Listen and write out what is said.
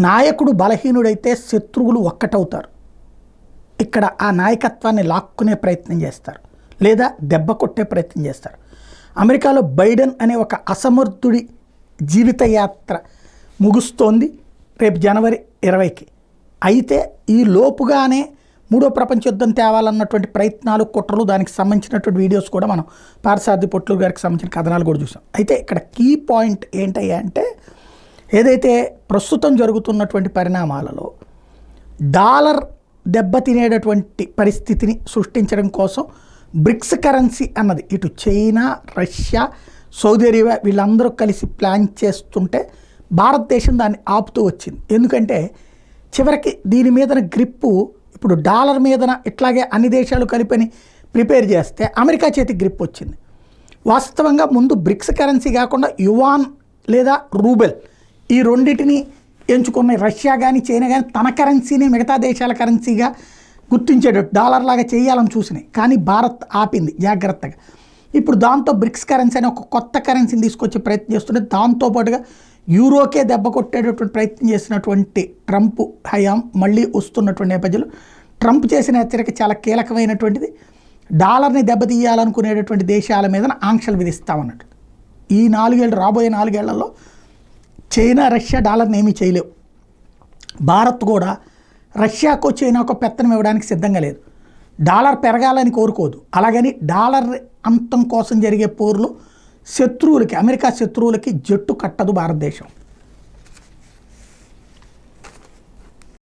నాయకుడు బలహీనుడైతే శత్రువులు ఒక్కటవుతారు. ఇక్కడ ఆ నాయకత్వాన్ని లాక్కునే ప్రయత్నం చేస్తారు, లేదా దెబ్బ కొట్టే ప్రయత్నం చేస్తారు. అమెరికాలో బైడెన్ అనే ఒక అసమర్థుడి జీవిత యాత్ర ముగుస్తోంది రేపు జనవరి 20కి. అయితే ఈ లోపుగానే మూడో ప్రపంచ యుద్ధం తేవాలన్నటువంటి ప్రయత్నాలు, కుట్రలు, దానికి సంబంధించినటువంటి వీడియోస్ కూడా మనం పార్థసారథి పొట్లూరు గారికి సంబంధించిన కథనాలు కూడా చూసాం. అయితే ఇక్కడ కీ పాయింట్ ఏంటయ్యా అంటే, ఏదైతే ప్రస్తుతం జరుగుతున్నటువంటి పరిణామాలలో డాలర్ దెబ్బతినేటటువంటి పరిస్థితిని సృష్టించడం కోసం బ్రిక్స్ కరెన్సీ అన్నది ఇటు చైనా, రష్యా, సౌదీ అరేబియా వీళ్ళందరూ కలిసి ప్లాన్ చేస్తుంటే భారతదేశం దాన్ని ఆపుతూ వచ్చింది. ఎందుకంటే చివరికి దీని మీదన గ్రిప్పు ఇప్పుడు డాలర్ మీదన ఇట్లాగే అన్ని దేశాలు కలిపని ప్రిపేర్ చేస్తే అమెరికా చేతికి గ్రిప్ వచ్చింది. వాస్తవంగా ముందు బ్రిక్స్ కరెన్సీ కాకుండా యువాన్ లేదా రూబెల్ ఈ రెండింటిని ఎంచుకున్న రష్యా కానీ చైనా కానీ తన కరెన్సీని మిగతా దేశాల కరెన్సీగా గుర్తించేటట్టు డాలర్ లాగా చేయాలని చూసినాయి. కానీ భారత్ ఆపింది జాగ్రత్తగా. ఇప్పుడు దాంతో బ్రిక్స్ కరెన్సీ అనే ఒక కొత్త కరెన్సీని తీసుకొచ్చే ప్రయత్నం చేస్తుంటే, దాంతోపాటుగా యూరోకే దెబ్బ కొట్టేటటువంటి ప్రయత్నం చేసినటువంటి ట్రంప్ హయాం మళ్ళీ వస్తున్నటువంటి నేపథ్యంలో ట్రంప్ చేసిన హెచ్చరిక చాలా కీలకమైనటువంటిది. డాలర్ని దెబ్బతీయాలనుకునేటటువంటి దేశాల మీద ఆంక్షలు విధిస్తామన్నట్టు. ఈ రాబోయే 4 ఏళ్లలో చైనా, రష్యా డాలర్ని ఏమీ చేయలేవు. భారత్ కూడా రష్యాకో చైనాకో పెత్తనం ఇవ్వడానికి సిద్ధంగా లేదు. డాలర్ పెరగాలని కోరుకోదు. అలాగని డాలర్ అంతం కోసం జరిగే పోరులో శత్రువులకి, అమెరికా శత్రువులకి జట్టు కట్టదు భారతదేశం.